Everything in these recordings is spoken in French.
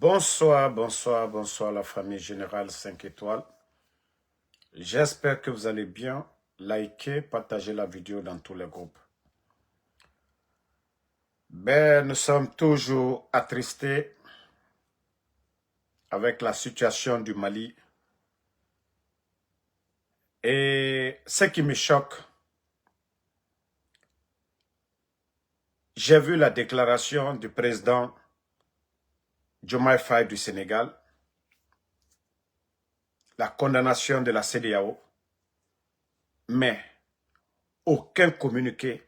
Bonsoir, bonsoir, bonsoir la famille Générale 5 étoiles. J'espère que vous allez bien. Likez, partagez la vidéo dans tous les groupes. Nous sommes toujours attristés avec la situation du Mali. Et ce qui me choque, j'ai vu la déclaration du président Diomaye Faye du Sénégal, la condamnation de la CEDEAO, mais aucun communiqué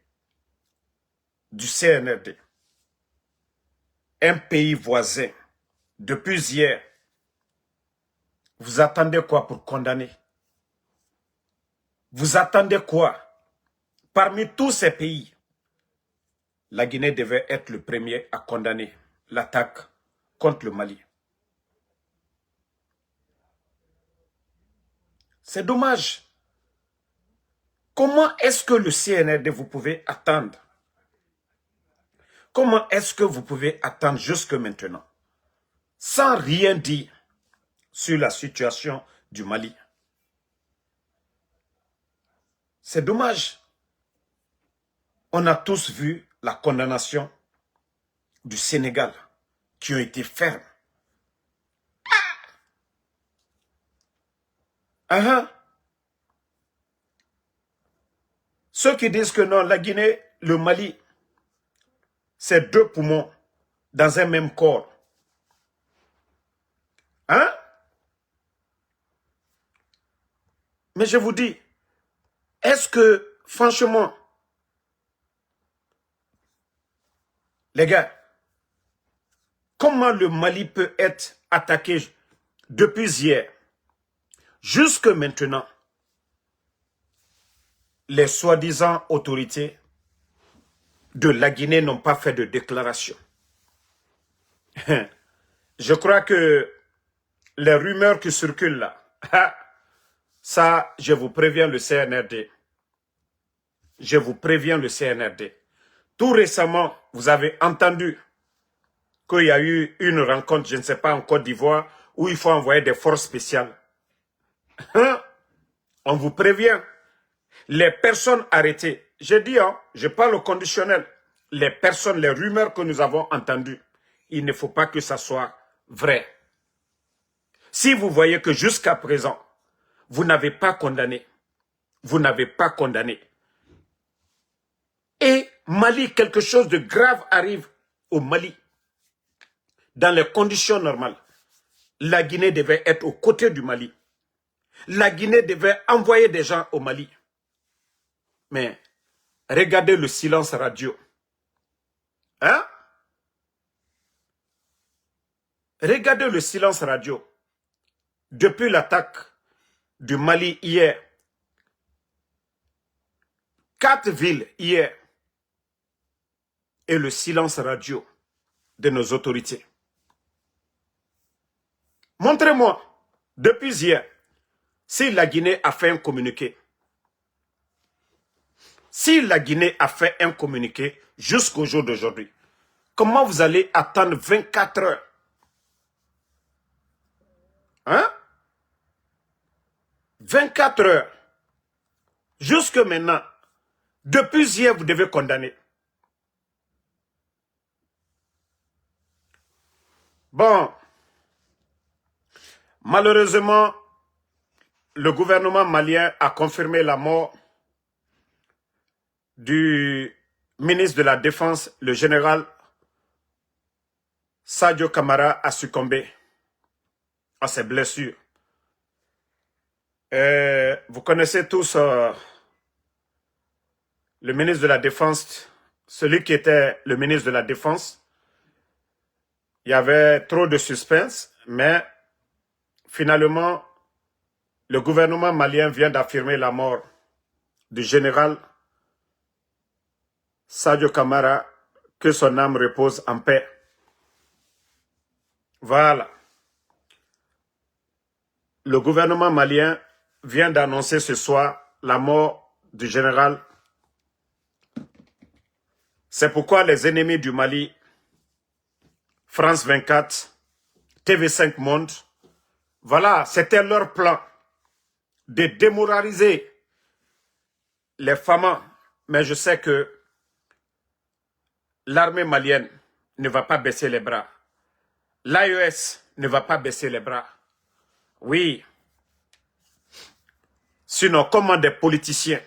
du CNRD. Un pays voisin, depuis hier, vous attendez quoi pour condamner? Vous attendez quoi? Parmi tous ces pays, la Guinée devait être le premier à condamner l'attaque contre le Mali. C'est dommage. Comment est-ce que le CNRD, vous pouvez attendre? Comment est-ce que vous pouvez attendre jusque maintenant, sans rien dire sur la situation du Mali? C'est dommage. On a tous vu la condamnation du Sénégal qui ont été fermes. Ceux qui disent que non, la Guinée, le Mali, c'est deux poumons dans un même corps. Mais je vous dis, est-ce que, franchement, les gars, comment le Mali peut être attaqué depuis hier jusque maintenant? Les soi-disant autorités de la Guinée n'ont pas fait de déclaration. Je crois que les rumeurs qui circulent là, ça, je vous préviens le CNRD. Je vous préviens le CNRD. Tout récemment, vous avez entendu qu'il y a eu une rencontre, je ne sais pas, en Côte d'Ivoire, où il faut envoyer des forces spéciales. On vous prévient. Les personnes arrêtées, j'ai dit, je parle au conditionnel, les personnes, les rumeurs que nous avons entendues, il ne faut pas que ça soit vrai. Si vous voyez que jusqu'à présent, vous n'avez pas condamné, et Mali, quelque chose de grave arrive au Mali, dans les conditions normales, la Guinée devait être aux côtés du Mali. La Guinée devait envoyer des gens au Mali. Mais regardez le silence radio. Regardez le silence radio. Depuis l'attaque du Mali hier, 4 villes hier, et le silence radio de nos autorités. Montrez-moi, depuis hier, si la Guinée a fait un communiqué. Si la Guinée a fait un communiqué jusqu'au jour d'aujourd'hui, comment vous allez attendre 24 heures? 24 heures. Jusque maintenant, depuis hier, vous devez condamner. Bon, malheureusement, le gouvernement malien a confirmé la mort du ministre de la Défense, le général Sadio Camara a succombé à ses blessures. Vous connaissez tous le ministre de la Défense, celui qui était le ministre de la Défense. Il y avait trop de suspense, mais finalement, le gouvernement malien vient d'affirmer la mort du général Sadio Camara, que son âme repose en paix. Voilà. Le gouvernement malien vient d'annoncer ce soir la mort du général. C'est pourquoi les ennemis du Mali, France 24, TV5 Monde. Voilà, c'était leur plan de démoraliser les femmes. Mais je sais que l'armée malienne ne va pas baisser les bras. L'AES ne va pas baisser les bras. Oui. Sinon, comment des politiciens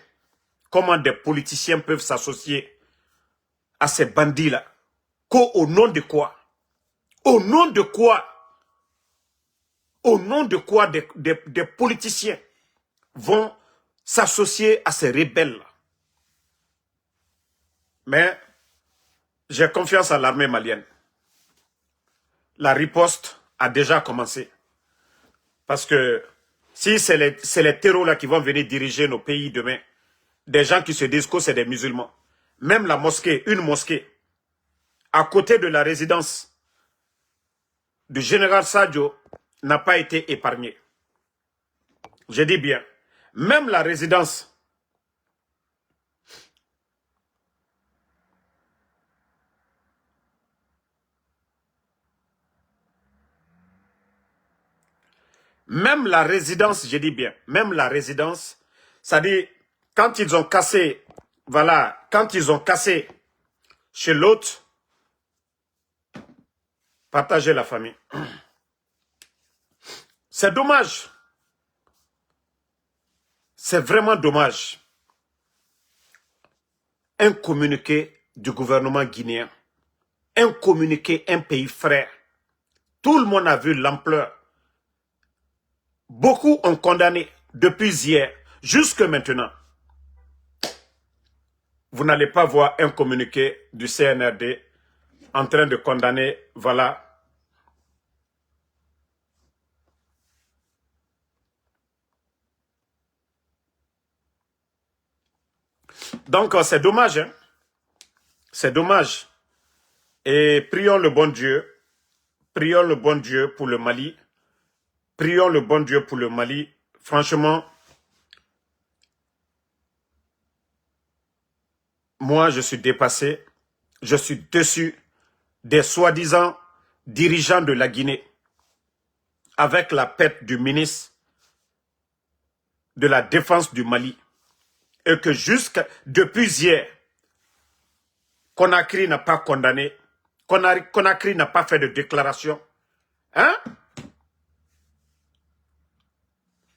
peuvent s'associer à ces bandits-là? Au nom de quoi? Au nom de quoi? Au nom de quoi des politiciens vont s'associer à ces rebelles-là? Mais j'ai confiance en l'armée malienne. La riposte a déjà commencé. Parce que si c'est les terreaux-là qui vont venir diriger nos pays demain, des gens qui se disent que c'est des musulmans, même la mosquée, une mosquée, à côté de la résidence du général Sadio, n'a pas été épargnée. Je dis bien, même la résidence je dis bien, même la résidence, c'est-à-dire, quand ils ont cassé, voilà, quand ils ont cassé chez l'autre, partager la famille. C'est dommage. C'est vraiment dommage. Un communiqué du gouvernement guinéen, un communiqué, un pays frère. Tout le monde a vu l'ampleur. Beaucoup ont condamné depuis hier jusque maintenant. Vous n'allez pas voir un communiqué du CNRD en train de condamner, voilà. Donc c'est dommage, hein? C'est dommage. Et prions le bon Dieu pour le Mali. Prions le bon Dieu pour le Mali. Franchement, moi je suis dépassé, je suis déçu des soi-disant dirigeants de la Guinée avec la pète du ministre de la Défense du Mali. Et que depuis hier, Conakry n'a pas condamné, Conakry n'a pas fait de déclaration. Hein?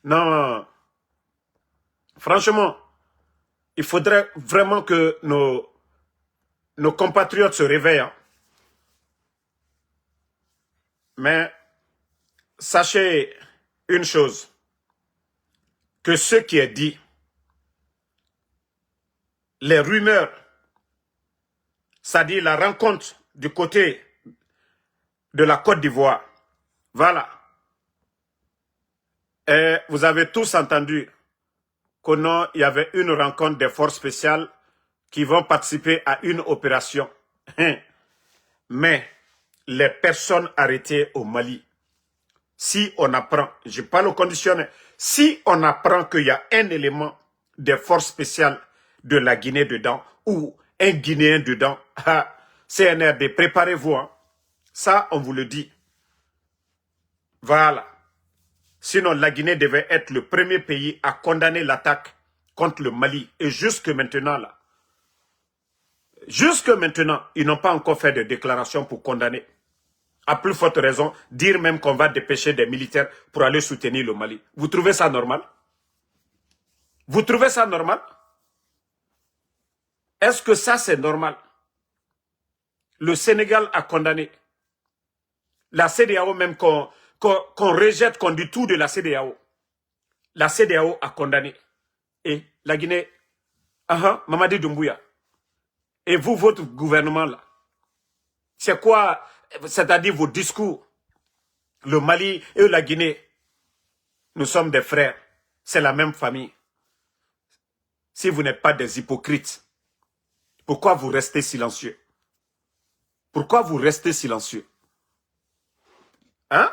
Non. Franchement, il faudrait vraiment que nos compatriotes se réveillent. Hein? Mais sachez une chose, que ce qui est dit, les rumeurs, c'est-à-dire la rencontre du côté de la Côte d'Ivoire, voilà. Et vous avez tous entendu qu'au nom, il y avait une rencontre des forces spéciales qui vont participer à une opération. Mais les personnes arrêtées au Mali, si on apprend, je parle au conditionnel, si on apprend qu'il y a un élément des forces spéciales de la Guinée dedans, ou un Guinéen dedans, CNRD, préparez-vous. Hein. Ça, on vous le dit. Voilà. Sinon, la Guinée devait être le premier pays à condamner l'attaque contre le Mali. Et jusque maintenant, là, jusque maintenant, ils n'ont pas encore fait de déclaration pour condamner. À plus forte raison, dire même qu'on va dépêcher des militaires pour aller soutenir le Mali. Vous trouvez ça normal? Vous trouvez ça normal? Est-ce que ça, c'est normal? Le Sénégal a condamné. La CEDEAO même qu'on rejette, qu'on dit tout de la CEDEAO. La CEDEAO a condamné. Et la Guinée, Mamadi Doumbouya. Et vous, votre gouvernement là, c'est quoi, c'est-à-dire vos discours? Le Mali et la Guinée, nous sommes des frères. C'est la même famille. Si vous n'êtes pas des hypocrites, pourquoi vous restez silencieux? Pourquoi vous restez silencieux? Hein?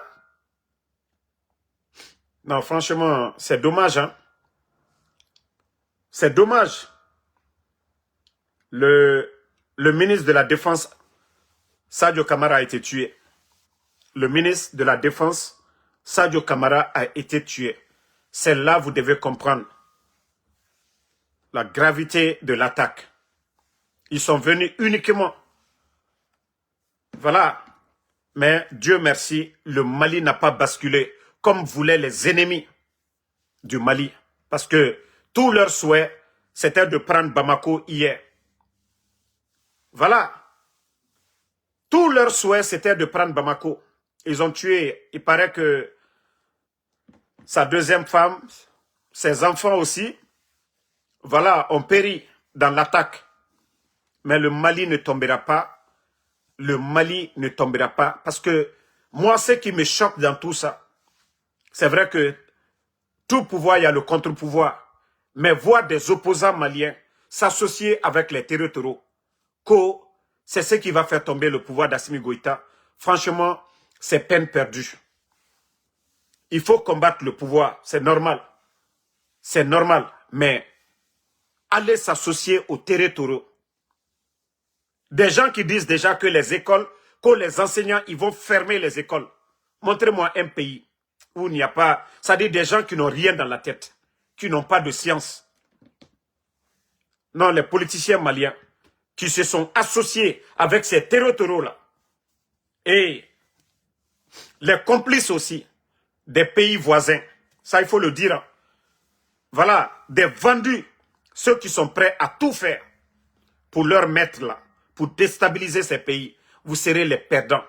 Non, franchement, c'est dommage, hein? C'est dommage. Le ministre de la Défense, Sadio Kamara, a été tué. le ministre de la Défense, Sadio Camara, a été tué. C'est là que vous devez comprendre la gravité de l'attaque. Ils sont venus uniquement. Voilà. Mais Dieu merci, le Mali n'a pas basculé comme voulaient les ennemis du Mali. Parce que tout leur souhait, c'était de prendre Bamako hier. Voilà. Tout leur souhait, c'était de prendre Bamako. Ils ont tué, il paraît que sa deuxième femme, ses enfants aussi, voilà, ont péri dans l'attaque. Mais le Mali ne tombera pas. Le Mali ne tombera pas. Parce que moi, ce qui me choque dans tout ça, c'est vrai que tout pouvoir, il y a le contre-pouvoir. Mais voir des opposants maliens s'associer avec les territoriaux, c'est ce qui va faire tomber le pouvoir d'Assimi Goïta. Franchement, c'est peine perdue. Il faut combattre le pouvoir, c'est normal. C'est normal, mais aller s'associer aux territoriaux. Des gens qui disent déjà que les écoles, que les enseignants, ils vont fermer les écoles. Montrez-moi un pays où il n'y a pas... C'est-à-dire des gens qui n'ont rien dans la tête, qui n'ont pas de science. Non, les politiciens maliens qui se sont associés avec ces territoriaux-là et les complices aussi des pays voisins, ça il faut le dire. Voilà, des vendus, ceux qui sont prêts à tout faire pour leur mettre là, pour déstabiliser ces pays, vous serez les perdants.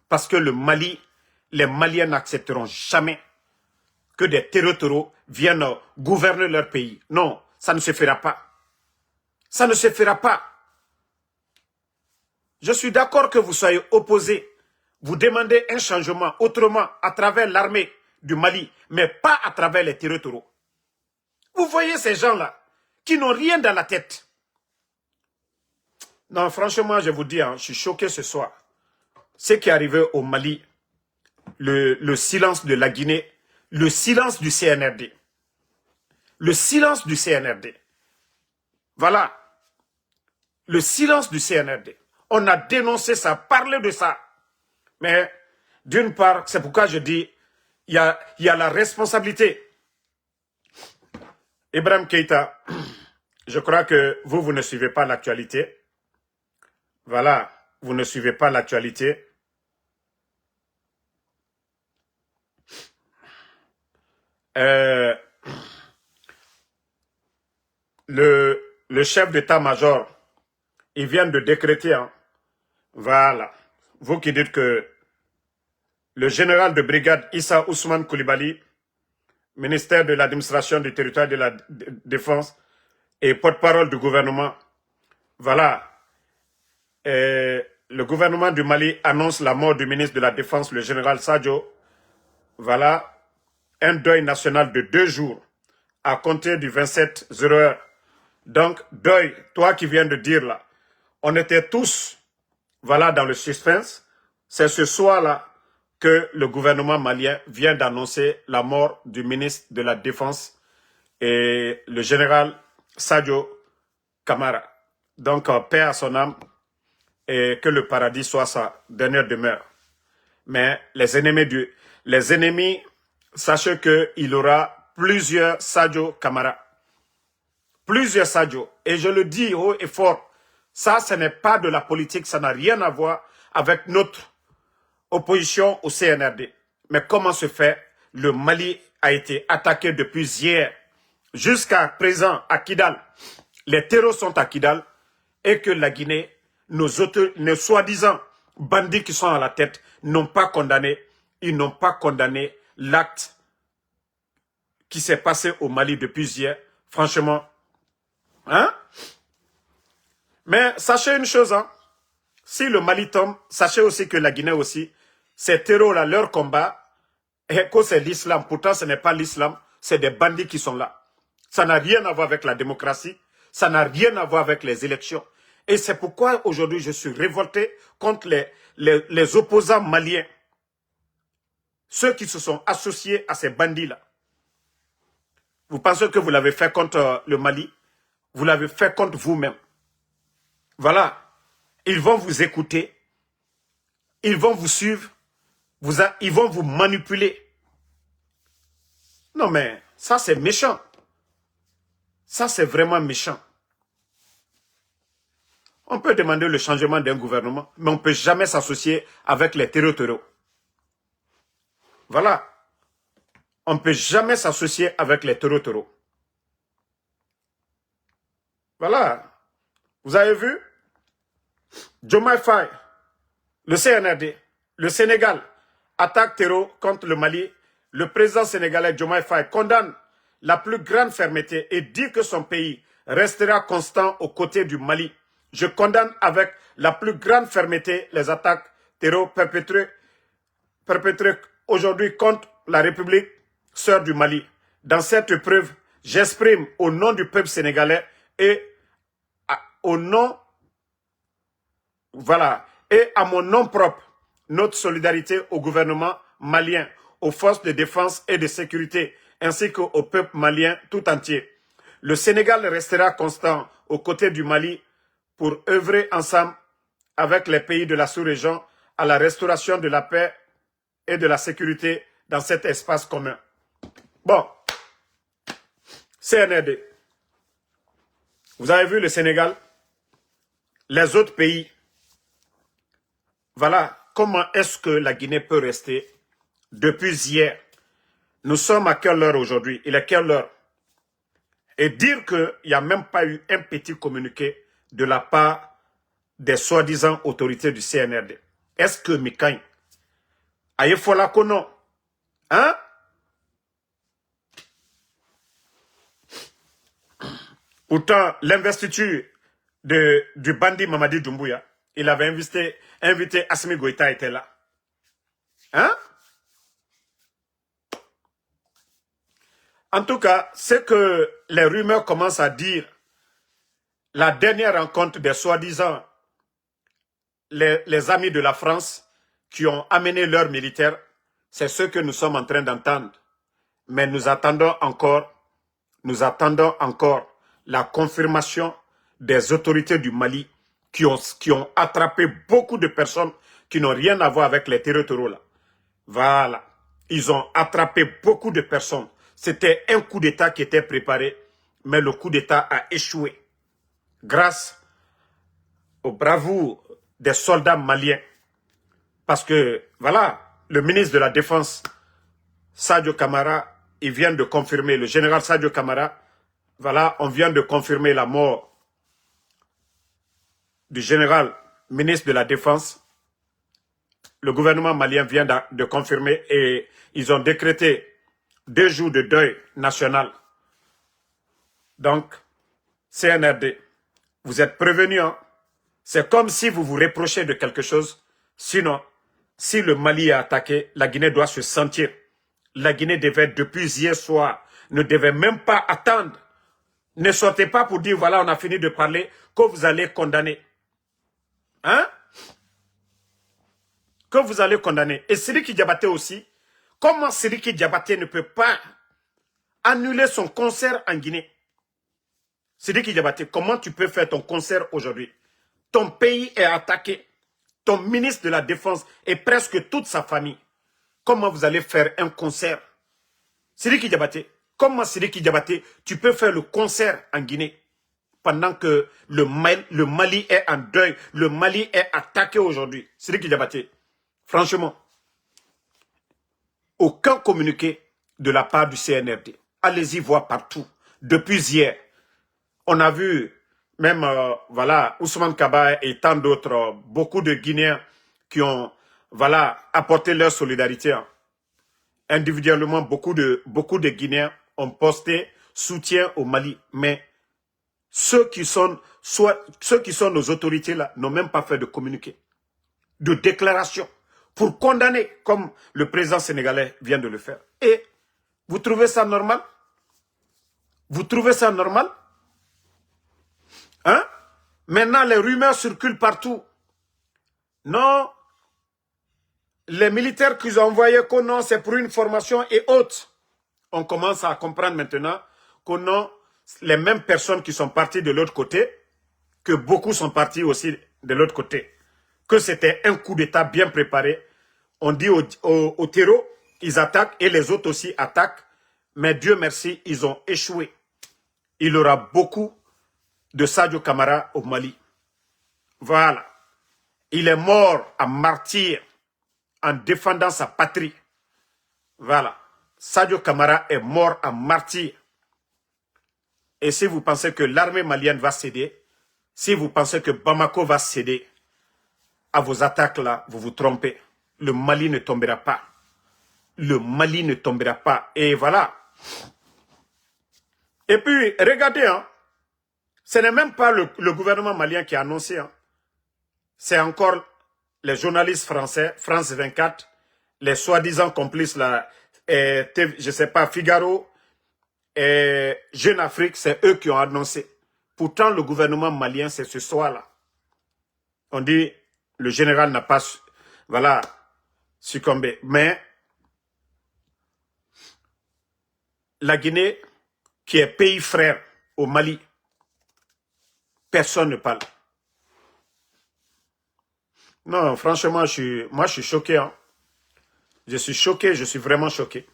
Parce que le Mali, les Maliens n'accepteront jamais que des territoriaux viennent gouverner leur pays. Non, ça ne se fera pas. Ça ne se fera pas. Je suis d'accord que vous soyez opposés. Vous demandez un changement autrement à travers l'armée du Mali, mais pas à travers les territoriaux. Vous voyez ces gens-là qui n'ont rien dans la tête. Non, franchement, je vous dis, je suis choqué ce soir. Ce qui est arrivé au Mali, le silence de la Guinée, le silence du CNRD. Le silence du CNRD. Voilà. Le silence du CNRD. On a dénoncé ça, parlé de ça. Mais, d'une part, c'est pourquoi je dis, il y a la responsabilité. Ibrahim Keïta, je crois que vous ne suivez pas l'actualité. Voilà, vous ne suivez pas l'actualité. Le chef d'état-major, il vient de décréter, voilà, vous qui dites que le général de brigade Issa Ousmane Koulibaly, ministère de l'administration du territoire de la défense et porte-parole du gouvernement, voilà, le gouvernement du Mali annonce la mort du ministre de la Défense, le général Sadio. Voilà, un deuil national de 2 jours à compter du 27/01. Donc, deuil, toi qui viens de dire là, on était tous, voilà, dans le suspense. C'est ce soir-là que le gouvernement malien vient d'annoncer la mort du ministre de la Défense et le général Sadio Camara. Donc, paix à son âme et que le paradis soit sa dernière demeure. Mais les ennemis, sachez qu'il y aura plusieurs Sadio Camara. Plusieurs Sadio. Et je le dis haut et fort, ça, ce n'est pas de la politique, ça n'a rien à voir avec notre opposition au CNRD. Mais comment se fait? Le Mali a été attaqué depuis hier jusqu'à présent à Kidal. Les terreaux sont à Kidal et que la Guinée, nos soi-disant bandits qui sont à la tête, n'ont pas condamné. Ils n'ont pas condamné l'acte qui s'est passé au Mali depuis hier. Franchement, hein? Mais sachez une chose, si le Mali tombe, sachez aussi que la Guinée aussi, ces terreaux-là, leur combat, et que c'est l'islam. Pourtant, ce n'est pas l'islam, c'est des bandits qui sont là. Ça n'a rien à voir avec la démocratie, ça n'a rien à voir avec les élections. Et c'est pourquoi aujourd'hui je suis révolté contre les opposants maliens. Ceux qui se sont associés à ces bandits-là. Vous pensez que vous l'avez fait contre le Mali? Vous l'avez fait contre vous-même. Voilà. Ils vont vous écouter. Ils vont vous suivre. Ils vont vous manipuler. Non mais, ça c'est méchant. Ça c'est vraiment méchant. On peut demander le changement d'un gouvernement, mais on ne peut jamais s'associer avec les terreaux. Voilà. On ne peut jamais s'associer avec les terreaux. Voilà. Vous avez vu? Diomaye Faye, le CNRD, le Sénégal, attaque terreau contre le Mali. Le président sénégalais Diomaye Faye condamne la plus grande fermeté et dit que son pays restera constant aux côtés du Mali. Je condamne avec la plus grande fermeté les attaques terreau perpétrées aujourd'hui contre la République sœur du Mali. Dans cette épreuve, j'exprime au nom du peuple sénégalais et au nom, voilà, et à mon nom propre, notre solidarité au gouvernement malien, aux forces de défense et de sécurité, ainsi qu'au peuple malien tout entier. Le Sénégal restera constant aux côtés du Mali pour œuvrer ensemble avec les pays de la sous-région à la restauration de la paix et de la sécurité dans cet espace commun. Bon, CNRD, vous avez vu le Sénégal, les autres pays, voilà comment est-ce que la Guinée peut rester depuis hier. Nous sommes à quelle heure aujourd'hui? Il est quelle heure? Et dire qu'il n'y a même pas eu un petit communiqué de la part des soi-disant autorités du CNRD. Est-ce que Mikaï, Ayefola Kono, hein? Pourtant, l'investiture du bandit Mamadi Doumbouya, il avait invité Assimi Goïta était là. Hein? En tout cas, c'est que les rumeurs commencent à dire la dernière rencontre des soi-disant les amis de la France qui ont amené leurs militaires, c'est ce que nous sommes en train d'entendre. Mais nous attendons encore la confirmation des autorités du Mali qui ont attrapé beaucoup de personnes qui n'ont rien à voir avec les terreaux là. Voilà. Ils ont attrapé beaucoup de personnes. C'était un coup d'État qui était préparé, mais le coup d'État a échoué. Grâce aux bravoures des soldats maliens. Parce que, voilà, le ministre de la Défense, Sadio Kamara, il vient de confirmer, le général Sadio Kamara, voilà, on vient de confirmer la mort du général ministre de la Défense. Le gouvernement malien vient de confirmer et ils ont décrété 2 jours de deuil national. Donc, CNRD, vous êtes prévenus. Hein? C'est comme si vous vous reprochez de quelque chose. Sinon, si le Mali est attaqué, la Guinée doit se sentir. La Guinée devait, depuis hier soir, ne devait même pas attendre. Ne sortez pas pour dire, voilà, on a fini de parler, que vous allez condamner. Hein? Que vous allez condamner. Et Sidiki Diabaté aussi, comment Sidiki Diabaté ne peut pas annuler son concert en Guinée? Sidiki Diabaté, comment tu peux faire ton concert aujourd'hui? Ton pays est attaqué. Ton ministre de la Défense et presque toute sa famille. Comment vous allez faire un concert? Sidiki Diabaté, comment Sidiki Diabaté, tu peux faire le concert en Guinée pendant que le Mali est en deuil, le Mali est attaqué aujourd'hui? Sidiki Diabaté, franchement, aucun communiqué de la part du CNRD. Allez-y voir partout. Depuis hier, on a vu même, voilà, Ousmane Kaba et tant d'autres, beaucoup de Guinéens qui ont, voilà, apporté leur solidarité. Individuellement, beaucoup de Guinéens ont posté soutien au Mali. Mais ceux qui sont nos autorités là n'ont même pas fait de communiqué, de déclaration pour condamner, comme le président sénégalais vient de le faire. Et vous trouvez ça normal? Vous trouvez ça normal? Hein? Maintenant, les rumeurs circulent partout. Non, les militaires qu'ils ont envoyés, que non, c'est pour une formation et autres. On commence à comprendre maintenant que non, les mêmes personnes qui sont parties de l'autre côté, que beaucoup sont partis aussi de l'autre côté. Que c'était un coup d'État bien préparé On dit aux terreaux, ils attaquent et les autres aussi attaquent. Mais Dieu merci, ils ont échoué. Il y aura beaucoup de Sadio Camara au Mali. Voilà. Il est mort en martyr en défendant sa patrie. Voilà. Sadio Camara est mort en martyr. Et si vous pensez que l'armée malienne va céder, si vous pensez que Bamako va céder à vos attaques là, vous vous trompez. Le Mali ne tombera pas. Le Mali ne tombera pas. Et voilà. Et puis, regardez, hein, ce n'est même pas le gouvernement malien qui a annoncé. Hein. C'est encore les journalistes français, France 24, les soi-disant complices, là, je ne sais pas, Figaro, et Jeune Afrique, c'est eux qui ont annoncé. Pourtant, le gouvernement malien, c'est ce soir-là. On dit, le général n'a pas, voilà, succombé. Mais la Guinée, qui est pays frère au Mali, personne ne parle. Non, franchement, moi, je suis choqué. Hein. Je suis choqué, je suis vraiment choqué.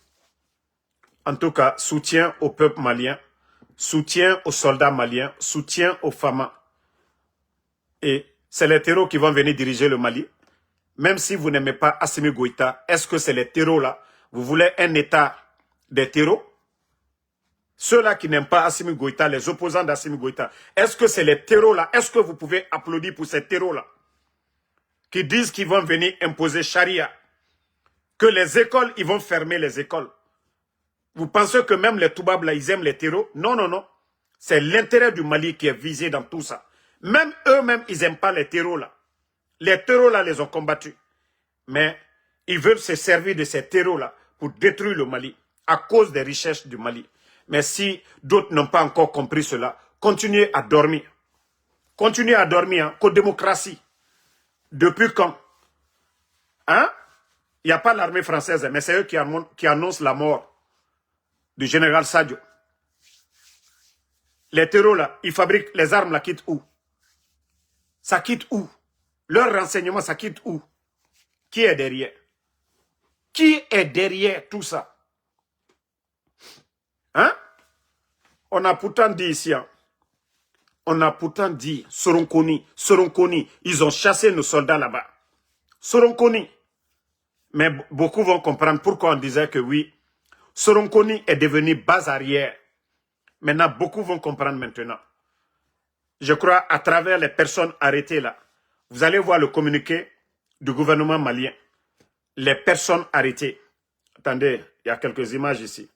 En tout cas, soutien au peuple malien, soutien aux soldats maliens, soutien aux femmes. Et c'est les terreaux qui vont venir diriger le Mali. Même si vous n'aimez pas Assimi Goïta, est-ce que c'est les terreaux là? Vous voulez un état des terreaux? Ceux-là qui n'aiment pas Assimi Goïta, les opposants d'Assimi Goïta, est-ce que c'est les terreaux là? Est-ce que vous pouvez applaudir pour ces terreaux là? Qui disent qu'ils vont venir imposer charia. Que les écoles, ils vont fermer les écoles. Vous pensez que même les Toubabs là, ils aiment les terreaux? Non, non, non. C'est l'intérêt du Mali qui est visé dans tout ça. Même eux-mêmes, ils n'aiment pas les terreaux là. Les terreaux là les ont combattus. Mais ils veulent se servir de ces terreaux là pour détruire le Mali à cause des richesses du Mali. Mais si d'autres n'ont pas encore compris cela, continuez à dormir. Continuez à dormir, hein, qu'aux démocraties. Depuis quand? Hein? Il n'y a pas l'armée française, mais c'est eux qui annoncent la mort du général Sadio. Les terreaux là, ils fabriquent les armes là, quittent où? Ça quitte où? Leur renseignement, ça quitte où? Qui est derrière? Qui est derrière tout ça? Hein? On a pourtant dit ici, hein, on a pourtant dit, Soronkoni, ils ont chassé nos soldats là-bas. Soronkoni. Mais beaucoup vont comprendre pourquoi on disait que oui, Soronkoni est devenu base arrière. Maintenant, beaucoup vont comprendre maintenant. Je crois à travers les personnes arrêtées là, vous allez voir le communiqué du gouvernement malien. Les personnes arrêtées. Attendez, il y a quelques images ici.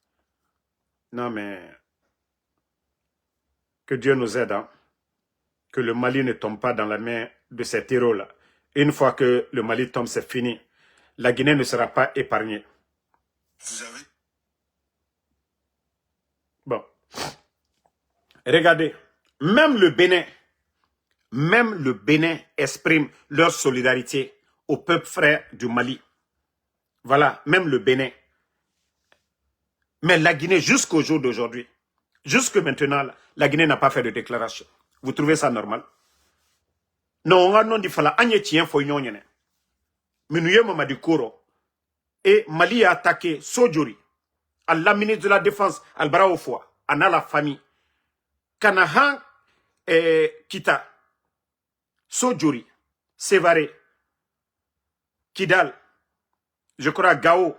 Non mais, que Dieu nous aide, hein. Que le Mali ne tombe pas dans la main de ces terreaux là. Une fois que le Mali tombe, c'est fini. La Guinée ne sera pas épargnée. Vous avez... Bon. Regardez, même le Bénin exprime leur solidarité au peuple frère du Mali. Voilà, même le Bénin. Mais la Guinée, jusqu'au jour d'aujourd'hui, jusque maintenant, la Guinée n'a pas fait de déclaration. Vous trouvez ça normal? Non, on a dit fala anye tien fo nyonyene. Minouye Mamadi Koro. Et Mali a attaqué Sojori, à la ministre de la Défense, Albara Ofoa, à la famille. Kanahan Kita, Sojori, Sévaré, Kidal, je crois Gao,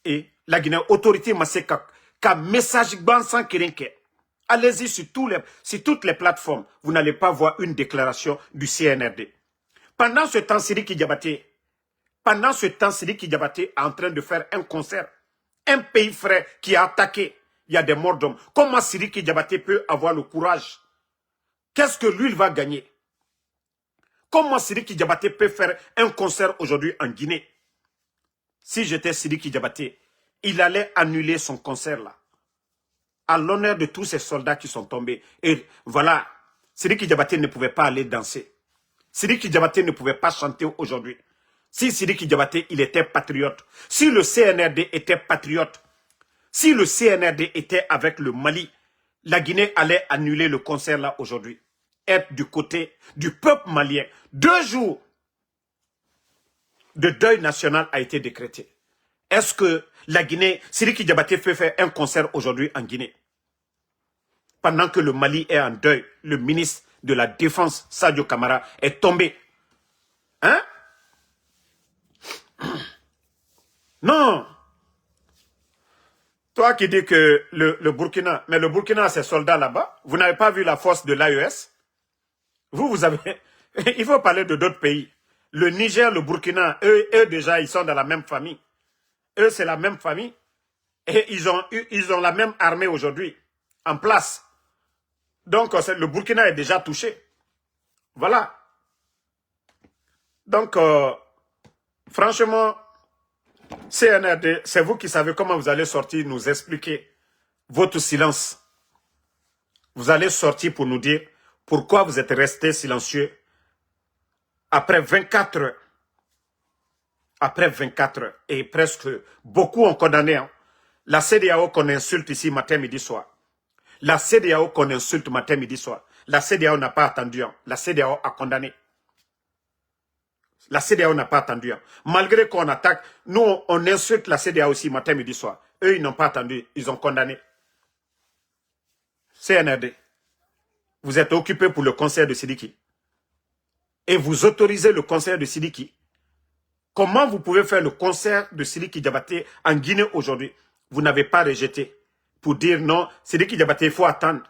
et la Guinée, autorité Maseka, ka message ban sans kirinke. Allez-y sur toutes les plateformes, vous n'allez pas voir une déclaration du CNRD. Pendant ce temps, Sidiki Diabaté est en train de faire un concert. Un pays frère qui a attaqué. Il y a des morts d'hommes. Comment Sidiki Diabaté peut avoir le courage? Qu'est-ce que lui, il va gagner? Comment Sidiki Diabaté peut faire un concert aujourd'hui en Guinée? Si j'étais Sidiki Diabaté, il allait annuler son concert là. À l'honneur de tous ces soldats qui sont tombés. Et voilà, Sidiki Diabaté ne pouvait pas aller danser. Sidiki Diabaté ne pouvait pas chanter aujourd'hui. Si Sidiki Diabaté, il était patriote. Si le CNRD était patriote. Si le CNRD était avec le Mali, la Guinée allait annuler le concert là aujourd'hui. Être du côté du peuple malien. 2 jours. de deuil national a été décrété. Est-ce que la Guinée, Sidiki Diabaté peut faire un concert aujourd'hui en Guinée? Pendant que le Mali est en deuil, le ministre de la Défense, Sadio Kamara, est tombé. Hein? Non. Toi qui dis que le Burkina, mais le Burkina a ses soldats là-bas, vous n'avez pas vu la force de l'AES? Vous avez... Il faut parler de d'autres pays. Le Niger, le Burkina, eux déjà, ils sont dans la même famille. Eux, c'est la même famille. Et ils ont la même armée aujourd'hui, en place. Donc, le Burkina est déjà touché. Voilà. Donc, franchement, CNRD, c'est vous qui savez comment vous allez sortir nous expliquer votre silence. Vous allez sortir pour nous dire pourquoi vous êtes resté silencieux après 24 heures. Après 24 heures. Et presque beaucoup ont condamné. Hein. La CEDEAO qu'on insulte ici matin, midi, soir. La CEDEAO qu'on insulte matin, midi, soir. La CEDEAO n'a pas attendu. Hein. La CEDEAO a condamné. La CEDEAO n'a pas attendu. Hein. Malgré qu'on attaque, nous, on insulte la CEDEAO aussi matin, midi, soir. Eux, ils n'ont pas attendu. Ils ont condamné. CNRD. Vous êtes occupé pour le concert de Sidiki. Et vous autorisez le concert de Sidiki. Comment vous pouvez faire le concert de Sidiki Diabaté en Guinée aujourd'hui? Vous n'avez pas rejeté pour dire non, Sidiki Diabaté, il faut attendre.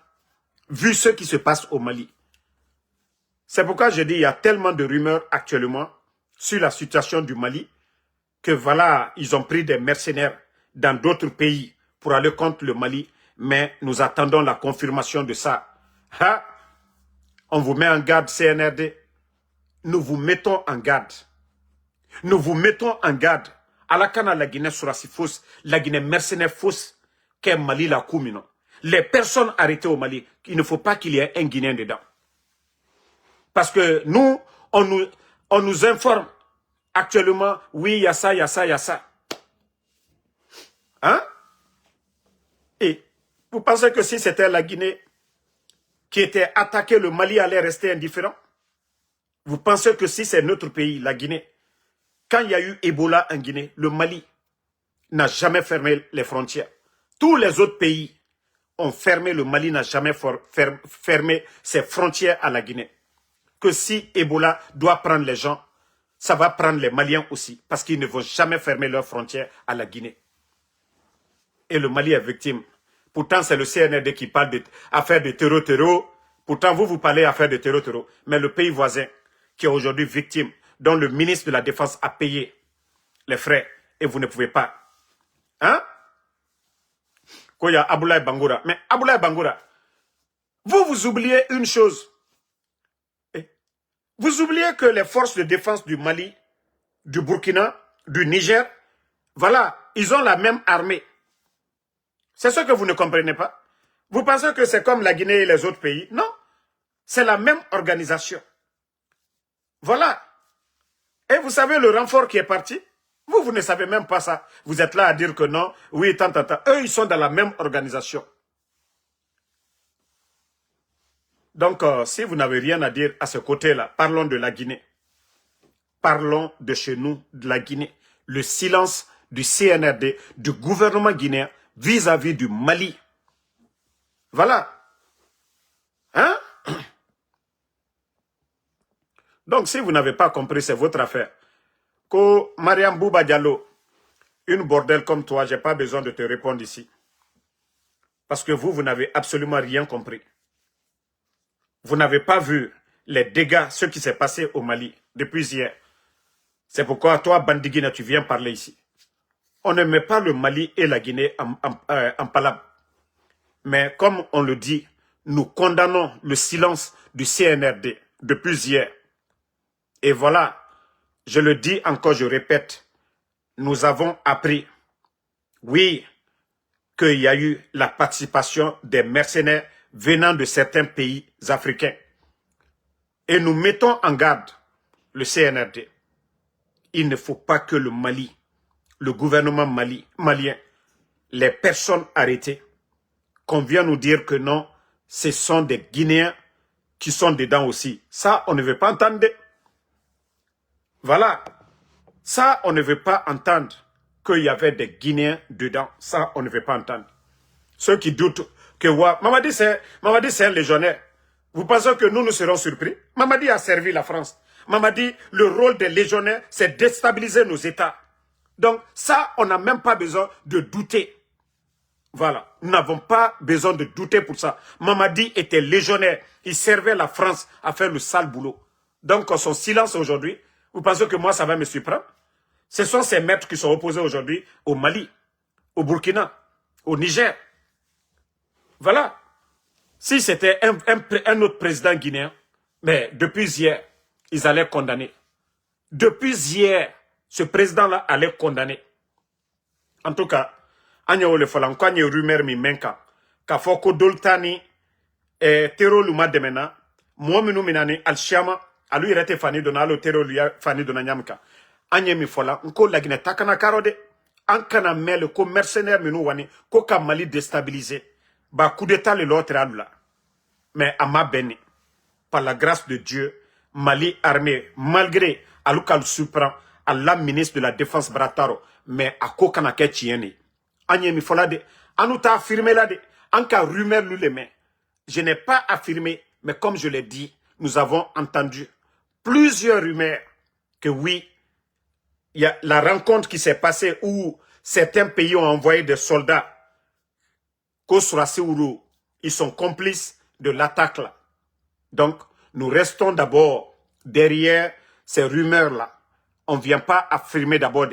Vu ce qui se passe au Mali. C'est pourquoi je dis il y a tellement de rumeurs actuellement sur la situation du Mali que voilà, ils ont pris des mercenaires dans d'autres pays pour aller contre le Mali. Mais nous attendons la confirmation de ça. Hein? On vous met en garde, CNRD. Nous vous mettons en garde. Nous vous mettons en garde. À la canne, la Guinée sera si fausse, la Guinée mercenaire fausse, qu'est Mali la coumino. Les personnes arrêtées au Mali, il ne faut pas qu'il y ait un Guinéen dedans. Parce que nous, on nous informe actuellement, oui, il y a ça, il y a ça, il y a ça. Hein? Et vous pensez que si c'était la Guinée qui était attaquée, le Mali allait rester indifférent? Vous pensez que si c'est notre pays, la Guinée, quand il y a eu Ebola en Guinée, le Mali n'a jamais fermé les frontières. Tous les autres pays ont fermé, le Mali n'a jamais fermé ses frontières à la Guinée. Que si Ebola doit prendre les gens, ça va prendre les Maliens aussi, parce qu'ils ne vont jamais fermer leurs frontières à la Guinée. Et le Mali est victime. Pourtant, c'est le CNRD qui parle d'affaires de terreau. Pourtant, vous parlez d'affaires de terreau. Mais le pays voisin, qui est aujourd'hui victime, dont le ministre de la Défense a payé les frais, et vous ne pouvez pas. Hein? Koya Aboulaye Bangoura. Mais Aboulaye Bangoura, vous oubliez une chose. Vous oubliez que les forces de défense du Mali, du Burkina, du Niger, voilà, ils ont la même armée. C'est ce que vous ne comprenez pas. Vous pensez que c'est comme la Guinée et les autres pays? Non, c'est la même organisation. Voilà. Et vous savez le renfort qui est parti? Vous ne savez même pas ça. Vous êtes là à dire que non, oui, tant. Eux, ils sont dans la même organisation. Donc, si vous n'avez rien à dire à ce côté-là, parlons de la Guinée. Parlons de chez nous, de la Guinée. Le silence du CNRD, du gouvernement guinéen vis-à-vis du Mali. Voilà. Hein? Donc, si vous n'avez pas compris, c'est votre affaire. Que Mariam Bouba Diallo, une bordelle comme toi, je n'ai pas besoin de te répondre ici. Parce que vous n'avez absolument rien compris. Vous n'avez pas vu les dégâts, ce qui s'est passé au Mali depuis hier. C'est pourquoi toi, Bandigina, tu viens parler ici. On ne met pas le Mali et la Guinée en palabre. Mais comme on le dit, nous condamnons le silence du CNRD depuis hier. Et voilà, je le dis encore, je répète, nous avons appris, oui, qu'il y a eu la participation des mercenaires venant de certains pays africains. Et nous mettons en garde le CNRD. Il ne faut pas que le Mali, le gouvernement malien, les personnes arrêtées, qu'on vienne nous dire que non, ce sont des Guinéens qui sont dedans aussi. Ça, on ne veut pas entendre. Voilà. Ça, on ne veut pas entendre qu'il y avait des Guinéens dedans. Ça, on ne veut pas entendre. Ceux qui doutent que Mamadi, c'est un légionnaire. Vous pensez que nous serons surpris? Mamadi a servi la France. Mamadi, le rôle des légionnaires, c'est déstabiliser nos États. Donc, ça, on n'a même pas besoin de douter. Voilà. Nous n'avons pas besoin de douter pour ça. Mamadi était légionnaire. Il servait la France à faire le sale boulot. Donc, son silence aujourd'hui, vous pensez que moi, ça va me surprendre? Ce sont ces maîtres qui sont opposés aujourd'hui au Mali, au Burkina, au Niger. Voilà. Si c'était un autre président guinéen, mais depuis hier, ils allaient condamner. Depuis hier, ce président-là allait condamner. En tout cas, Agno le falan, quand il y a rumeur mi menka, ka foko doltani, tero luma demena, moi minu minani al-shama, alu irete fani dona, alo tero luya fani dona nyamka. Agno mi fola, nko lagine takana karode, ankana mele ko mercenaire minu wani, ko ka Mali déstabilisé. Ba coup d'état le l'autre là. Mais à ma béni, par la grâce de Dieu, Mali armé, malgré Aluka le surprend, à la ministre de la Défense Brataro, mais à Kokanake Tieni. Agnemi Folade, Anouta affirmé là de, Anka rumeur nous les mains. Je n'ai pas affirmé, mais comme je l'ai dit, nous avons entendu plusieurs rumeurs que oui, il y a la rencontre qui s'est passée où certains pays ont envoyé des soldats. Kosuraseourou, ils sont complices de l'attaque là. Donc, nous restons d'abord derrière ces rumeurs-là. On ne vient pas affirmer d'abord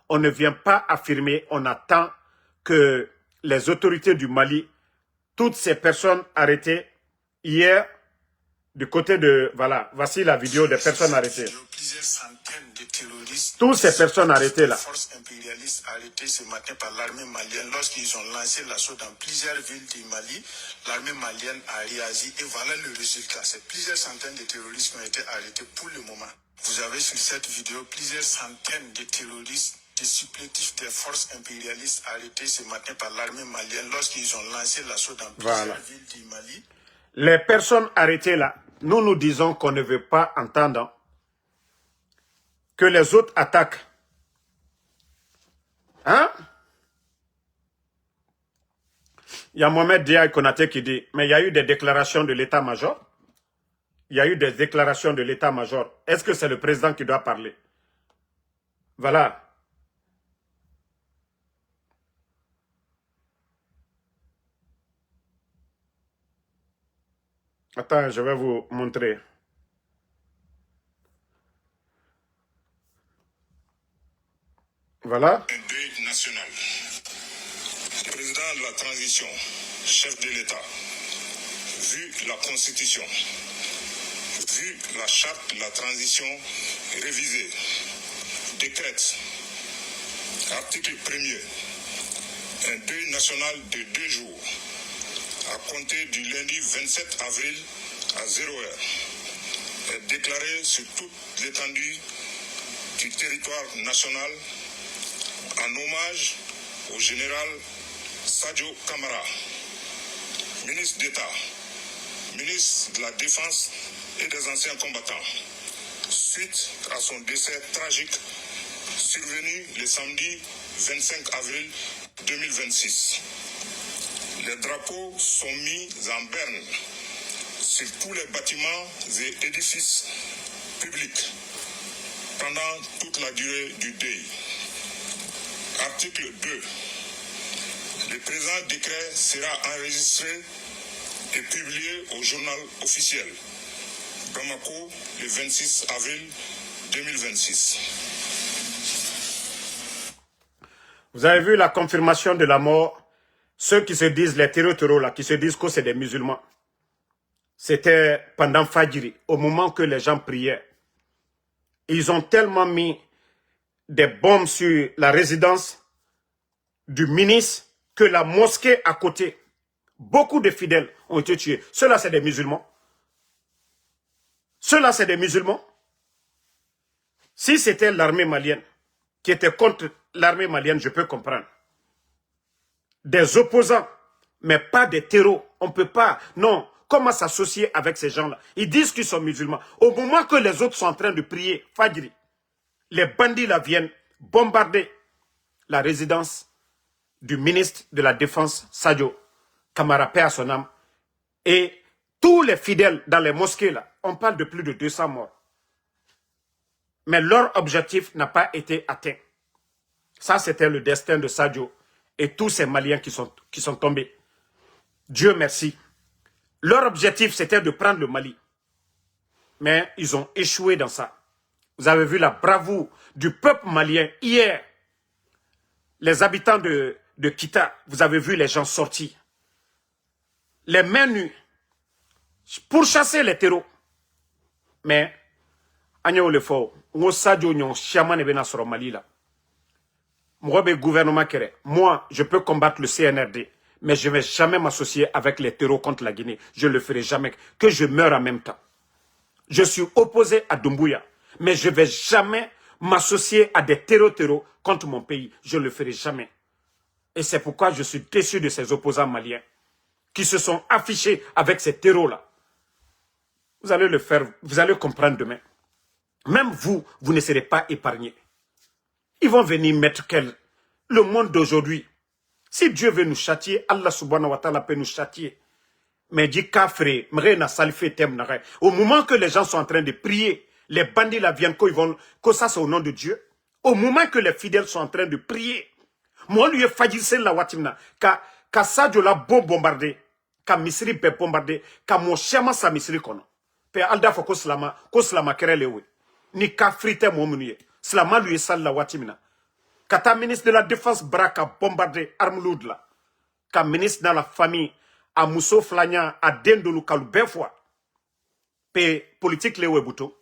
on ne vient pas affirmer, on attend que les autorités du Mali, toutes ces personnes arrêtées hier, du côté de, voilà, voici la vidéo des personnes arrêtées. Plusieurs centaines de terroristes, toutes ces personnes arrêtées là. Forces impérialistes arrêtées ce matin par l'armée malienne lorsqu'ils ont lancé l'assaut dans plusieurs villes du Mali. L'armée malienne a réagi et voilà le résultat. C'est plusieurs centaines de terroristes qui ont été arrêtés pour le moment. Vous avez sur cette vidéo plusieurs centaines de terroristes, des supplétifs des forces impérialistes arrêtés ce matin par l'armée malienne lorsqu'ils ont lancé l'assaut dans plusieurs villes du Mali. Les personnes arrêtées là, nous disons qu'on ne veut pas entendre que les autres attaquent. Hein? Il y a Mohamed Dia Konaté qui dit, mais il y a eu des déclarations de l'état-major. Il y a eu des déclarations de l'état-major. Est-ce que c'est le président qui doit parler? Voilà. Attends, je vais vous montrer. Voilà. Un deuil national. Président de la transition, chef de l'État, vu la Constitution, vu la charte de la transition révisée, décrète, article 1er, un deuil national de 2 jours, à compter du lundi 27 avril à 0h, est déclaré sur toute l'étendue du territoire national en hommage au général Sadio Kamara, ministre d'État, ministre de la Défense et des anciens combattants, suite à son décès tragique survenu le samedi 25 avril 2026. Les drapeaux sont mis en berne sur tous les bâtiments et édifices publics pendant toute la durée du deuil. Article 2. Le présent décret sera enregistré et publié au journal officiel. Bamako, le 26 avril 2026. Vous avez vu la confirmation de la mort. Ceux qui se disent, les terreaux là, qui se disent que c'est des musulmans. C'était pendant Fajiri, au moment que les gens priaient. Ils ont tellement mis des bombes sur la résidence du ministre que la mosquée à côté, beaucoup de fidèles ont été tués. Ceux-là, c'est des musulmans. Ceux-là, c'est des musulmans. Si c'était l'armée malienne qui était contre l'armée malienne, je peux comprendre. Des opposants, mais pas des terreaux. On ne peut pas. Non. Comment s'associer avec ces gens-là? Ils disent qu'ils sont musulmans. Au moment que les autres sont en train de prier, Fajri, les bandits là viennent bombarder la résidence du ministre de la Défense, Sadio Kamara, paix à son âme, et tous les fidèles dans les mosquées là, on parle de plus de 200 morts. Mais leur objectif n'a pas été atteint. Ça, c'était le destin de Sadio et tous ces Maliens qui sont tombés. Dieu merci. Leur objectif, c'était de prendre le Mali. Mais ils ont échoué dans ça. Vous avez vu la bravoure du peuple malien hier. Les habitants de Kita, vous avez vu les gens sortis. Les mains nues pour chasser les terreaux. Mais, Agneau le fort, on Sadio nyon chiaman et bena sur Mali là. Moi, gouvernement kéré. Moi, je peux combattre le CNRD, mais je ne vais jamais m'associer avec les terreaux contre la Guinée. Je ne le ferai jamais. Que je meure en même temps. Je suis opposé à Doumbouya, mais je ne vais jamais m'associer à des terreaux contre mon pays. Je ne le ferai jamais. Et c'est pourquoi je suis déçu de ces opposants maliens qui se sont affichés avec ces terreaux-là. Vous allez le faire, vous allez comprendre demain. Même vous, vous ne serez pas épargnés. Ils vont venir mettre le monde d'aujourd'hui. Si Dieu veut nous châtier, Allah subhanahu wa ta'ala peut nous châtier. Mais dit kafre, au moment que les gens sont en train de prier, les bandits là viennent, que ça c'est au nom de Dieu. Au moment que les fidèles sont en train de prier, moi lui ai fajissé la watimna, ka Sadio la bombardé, ka Misri be bombardé, ka mon chama sa Misri kono. Pe alda fo ko slama kerelewe. Ni ka frite mo munuye. Slama lui sal la watimna. Kata ministre de la Défense Braka bombardé Armloud là. Ka ministre dans la famille à Mousso Flagnan, à Dendolou Kalou, ben fois. Pe politique le webuto.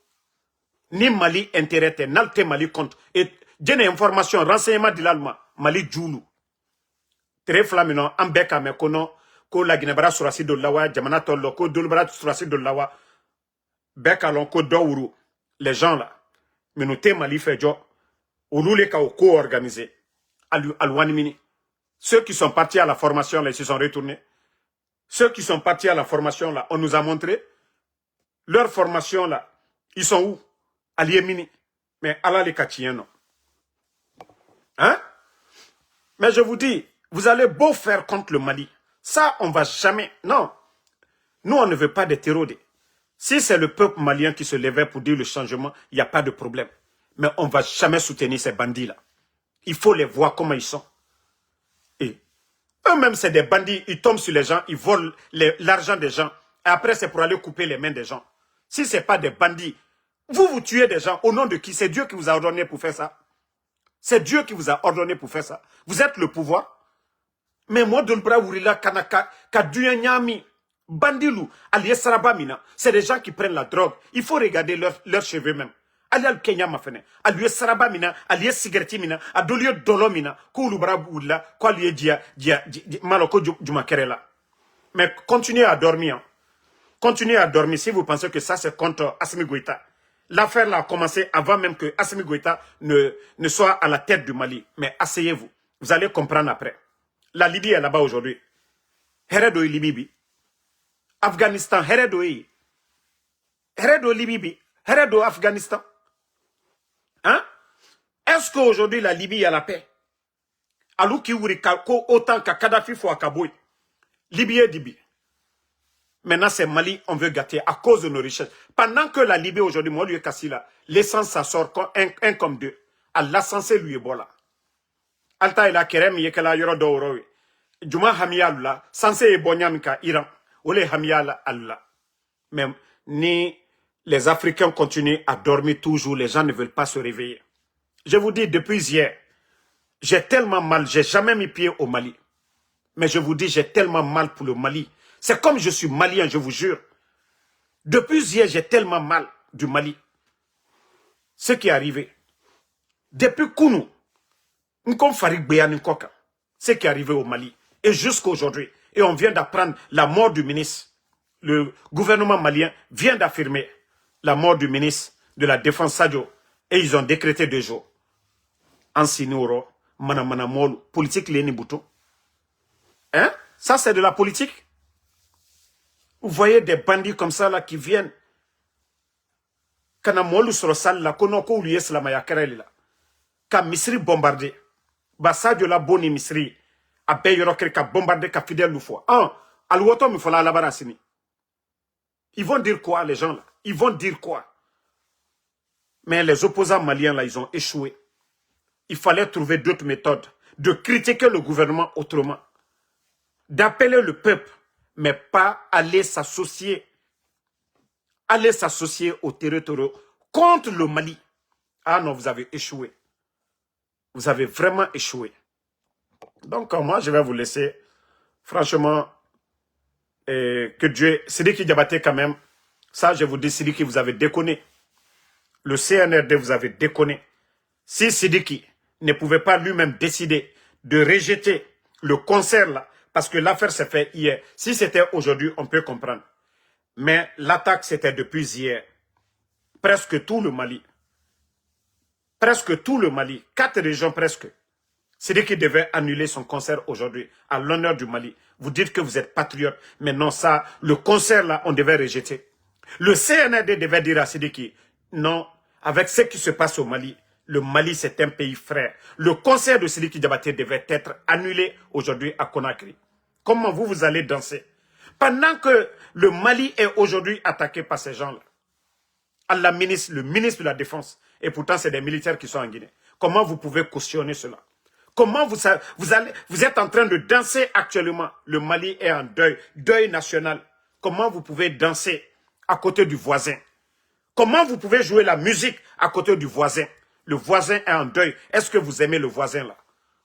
Ni Mali intérêt, nalte Mali compte. Et j'ai information, renseignement de l'Allemand, Mali Djoulou. Très flamino, ambeka me kono, ko la Guinée-Bara surasi de lawa, jamana tolo, ko dolbara surasi de lawa. Bekalon, ko douru. Les gens là, minouté Mali fait jo, ou loulé ka ou co-organisé. Alouanimini. Ceux qui sont partis à la formation là, ils se sont retournés. Ceux qui sont partis à la formation là, on nous a montré leur formation là, ils sont où? À Liemini. Mais Allah les Katiens, non. Hein? Mais je vous dis, vous allez beau faire contre le Mali. Ça, on va jamais. Non. Nous, on ne veut pas des terroristes. Si c'est le peuple malien qui se levait pour dire le changement, il n'y a pas de problème. Mais on ne va jamais soutenir ces bandits-là. Il faut les voir comment ils sont. Et eux-mêmes, c'est des bandits. Ils tombent sur les gens, ils volent l'argent des gens. Et après, c'est pour aller couper les mains des gens. Si ce n'est pas des bandits, vous tuez des gens. Au nom de qui? C'est Dieu qui vous a ordonné pour faire ça. C'est Dieu qui vous a ordonné pour faire ça. Vous êtes le pouvoir. Mais moi, Dolbra Wurila Kanaka, Kaduyanyami, Bandilou, Alié Sarabamina, c'est des gens qui prennent la drogue. Il faut regarder leurs cheveux même. Alial Kenya Mafene, Alié Sarabamina, Alié Sigertimina, Adolio Dolomina, Koulubra Wurila, Kwalié Dia, Maloko Jumakerela. Mais continuez à dormir. Continuez à dormir si vous pensez que ça c'est contre Assimi Goïta. L'affaire là a commencé avant même que Assimi Goïta ne soit à la tête du Mali. Mais asseyez-vous. Vous allez comprendre après. La Libye est là-bas aujourd'hui. Heredo Libye. Afghanistan, Heredo Libye. Heredo Afghanistan. Hein? Est-ce qu'aujourd'hui la Libye a la paix? Alou ki wuri ko autant que Kadhafi faut à Kaboui. Libye Dibi. Maintenant, c'est Mali, on veut gâter à cause de nos richesses. Pendant que la Libye aujourd'hui, moi, lui est cassé là, l'essence, ça sort un comme deux. À l'essence, lui est bon là. Alta ila kerem yekela yoro dorowe. Juma hamia lula, censé ebonyamika Iran. Ole hamia Allah. Même ni les Africains continuent à dormir toujours, les gens ne veulent pas se réveiller. Je vous dis, depuis hier, j'ai tellement mal, j'ai jamais mis pied au Mali. Mais je vous dis, j'ai tellement mal pour le Mali. C'est comme je suis malien, je vous jure. Depuis hier, j'ai tellement mal du Mali. Ce qui est arrivé. Depuis Kounou, ce qui est arrivé au Mali. Et jusqu'à aujourd'hui. Et on vient d'apprendre la mort du ministre. Le gouvernement malien vient d'affirmer la mort du ministre de la Défense Sadio. Et ils ont décrété 2 jours. En Sinoro, Manamanamol, politique Léni Bouton. Hein? Ça, c'est de la politique. Vous voyez des bandits comme ça là qui viennent. kana molu soro sal la kono ko ulu yeslama ya kereli la ka Misri bombardé ba Sadio la boni Misri a be yoro kere ka bombardé ka fidèle lu fois al woto mi fola la barasini. Ils vont dire quoi les gens là? Ils vont dire quoi? Mais les opposants maliens là, ils ont échoué. Il fallait trouver d'autres méthodes de critiquer le gouvernement autrement, d'appeler le peuple, mais pas aller s'associer aux territoriaux contre le Mali. Ah non, vous avez échoué. Vous avez vraiment échoué. Donc moi, je vais vous laisser. Franchement, que Dieu... Sidiki Diabaté quand même, ça je vous dis, Sidiki, vous avez déconné. Le CNRD, vous avez déconné. Si Sidiki ne pouvait pas lui-même décider de rejeter le concert là, parce que l'affaire s'est faite hier. Si c'était aujourd'hui, on peut comprendre. Mais l'attaque, c'était depuis hier. Presque tout le Mali. Presque tout le Mali. 4 régions presque. Sidiki devait annuler son concert aujourd'hui à l'honneur du Mali. Vous dites que vous êtes patriote. Mais non, ça, le concert là, on devait rejeter. Le CNRD devait dire à Sidiki, non, avec ce qui se passe au Mali, le Mali c'est un pays frère. Le concert de Sidiki Diabaté devait être annulé aujourd'hui à Conakry. Comment vous allez danser? Pendant que le Mali est aujourd'hui attaqué par ces gens-là. Le ministre de la Défense. Et pourtant, c'est des militaires qui sont en Guinée. Comment vous pouvez cautionner cela? Comment vous êtes en train de danser actuellement? Le Mali est en deuil, deuil national. Comment vous pouvez danser à côté du voisin? Comment vous pouvez jouer la musique à côté du voisin? Le voisin est en deuil. Est-ce que vous aimez le voisin là?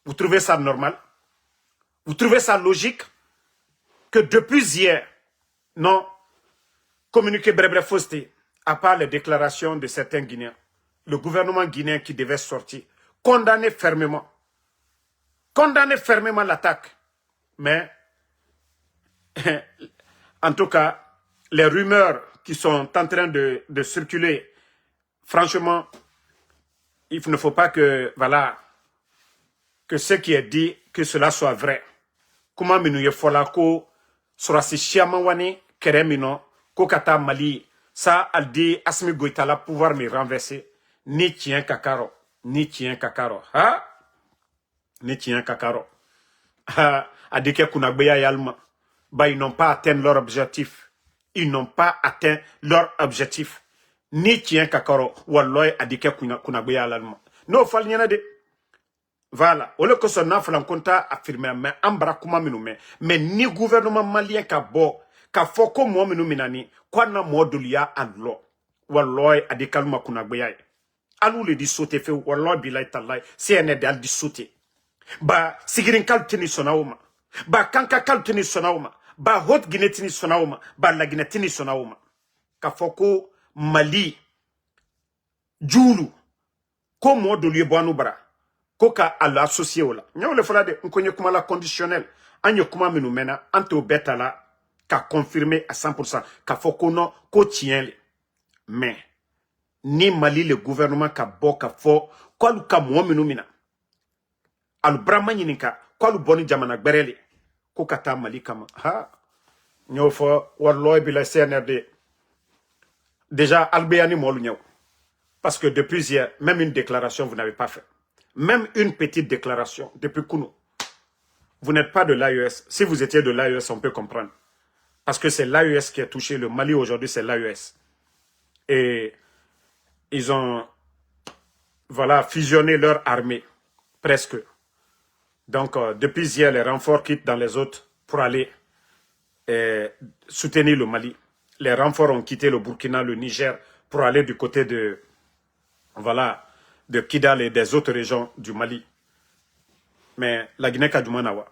Vous trouvez ça normal? Vous trouvez ça logique? Que depuis hier, non, communiqué Brebre-Fosté, à part les déclarations de certains Guinéens, le gouvernement guinéen qui devait sortir, condamner fermement l'attaque. Mais, en tout cas, les rumeurs qui sont en train de circuler, franchement, il ne faut pas que, voilà, que ce qui est dit, que cela soit vrai. Comment minouye folako, surasi chiamawani, keremino, kokata Mali, ça, al dit, Asmi Goïta la pouvoir me renverser, ni tien kakaro, ha? Ni tien kakaro. Ha, adike kunagbeya yalma. Bah, ils n'ont pas atteint leur objectif. Ils n'ont pas atteint leur objectif. Ni tien kakaro, walloy adike kunagbeya yalma. No, fal nyana de. Voilà. Au lieu que son enfant compta affirmer, mais ambra kuma minoume. Mais ni gouvernement malien ka bo, ka foko mo minouminani, kwa na modulia anlo. Walloy adikalma kunagbeya. Alou le di sauter fait, walloy bilay talay, CND al di sauter. Ba sigirin kal tini sonauma, ba kanka kal tini sonauma, ba hot ginetini sonauma, ba la ginetini sonauma. Ka foko Mali, Djoulou, ko mo do liye boanou bara, ko ka ala associé ola. Nyaw le fala de, nkonye kuma la conditionnel, anyo kuma minu mena, ante beta la, ka confirmé à 100%, ka foko non, ko tien le. Mais, ni Mali le gouvernement ka bo ka fo, kwa lu ka mo minu mina. Alu brahma nyininka, kwa lu boni jamana gberele, ko kata Mali kama. Ha, nyo fo, walloy bila CNRD. Déjà, albeyani molu nyaw. Parce que depuis hier, même une déclaration, vous n'avez pas fait. Même une petite déclaration, depuis Kounou. Vous n'êtes pas de l'AES. Si vous étiez de l'AES, on peut comprendre. Parce que c'est l'AES qui a touché. Le Mali aujourd'hui, c'est l'AES. Et ils ont, voilà, fusionné leur armée. Presque. Donc, depuis hier, les renforts quittent dans les autres pour aller soutenir le Mali. Les renforts ont quitté le Burkina, le Niger, pour aller du côté de, voilà, de Kidal et des autres régions du Mali. Mais la Guinée-Kadjoumanawa,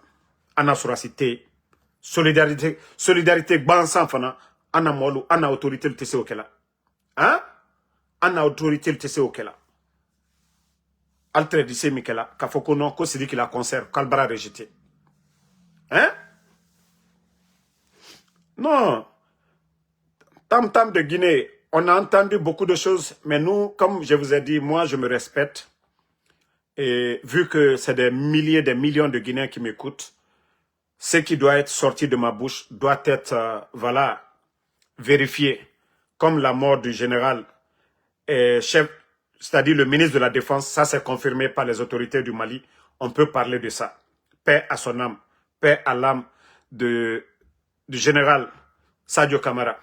Anna Souracité, solidarité, Bansan Fana, Anna Molo, Anna autorité le TC Okela. Hein? Anna autorité le TC Okela. Altre dissé Mikela, Kafoko non, ko sidi qui la conserve, Kalbara rejeté. Hein? Non. Tam de Guinée, on a entendu beaucoup de choses, mais nous, comme je vous ai dit, moi je me respecte. Et vu que c'est des milliers, des millions de Guinéens qui m'écoutent, ce qui doit être sorti de ma bouche doit être, voilà, vérifié. Comme la mort du général chef, c'est-à-dire le ministre de la Défense, ça c'est confirmé par les autorités du Mali, on peut parler de ça. Paix à son âme, paix à l'âme du général Sadio Kamara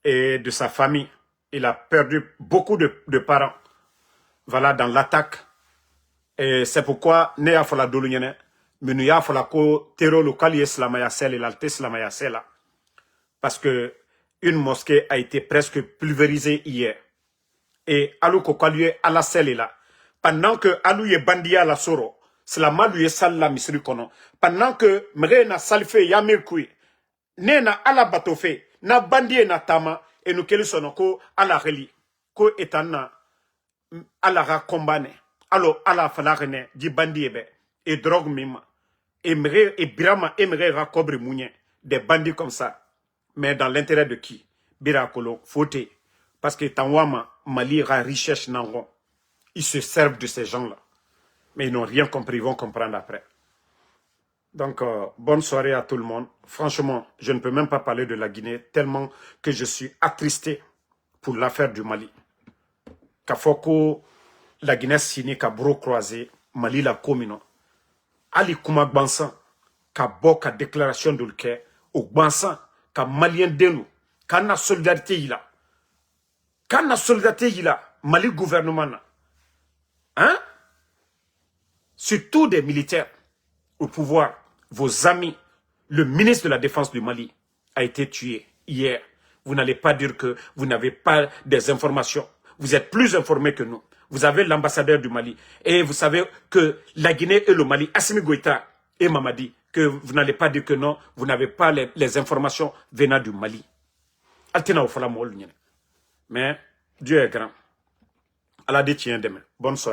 et de sa famille. Il a perdu beaucoup de parents, voilà, dans l'attaque. Et c'est pourquoi, ne y'a fala dolunyene, mais nous y'a fala ko terreau local y slamaya sel et l'alte slamaya sela. Parce que une mosquée a été presque pulvérisée hier. Et Alou Kokalue à la selle là. Pendant que Alou est bandit à la soro, slama lui est sale la misri kono. Pendant que Mrena salfe yamir kui, nena ala batofe, na bandit na tama, et nous keli sonoko à la reli, ko etana à la racombane. Alors, à la falarene, di bandit ebe, et drogue mima, et mre, et brama, et mre racobre mounien, des bandits comme ça. Mais dans l'intérêt de qui? Birakolo, fauté. Parce que Tanwama, Mali, richesse nangon. Ils se servent de ces gens-là. Mais ils n'ont rien compris, ils vont comprendre après. Donc, bonne soirée à tout le monde. Franchement, je ne peux même pas parler de la Guinée, tellement que je suis attristé pour l'affaire du Mali. Kafoko, la Guinée signe ka bro croisé, Mali la commune. Ali Kouma Gbansan, ka bo ka déclaration de l'Uké, au Gbansan, ka Malien denu, ka na solidarité il a. Quand la solidarité il a, Mali gouvernement, hein? Surtout des militaires au pouvoir, vos amis, le ministre de la Défense du Mali a été tué hier. Vous n'allez pas dire que vous n'avez pas des informations. Vous êtes plus informés que nous. Vous avez l'ambassadeur du Mali. Et vous savez que la Guinée et le Mali, Assimi Goïta et Mamadi, que vous n'allez pas dire que non, vous n'avez pas les informations venant du Mali. Altina Ofala Mol. Mais Dieu est grand. Allah détient demain. Bonne soirée.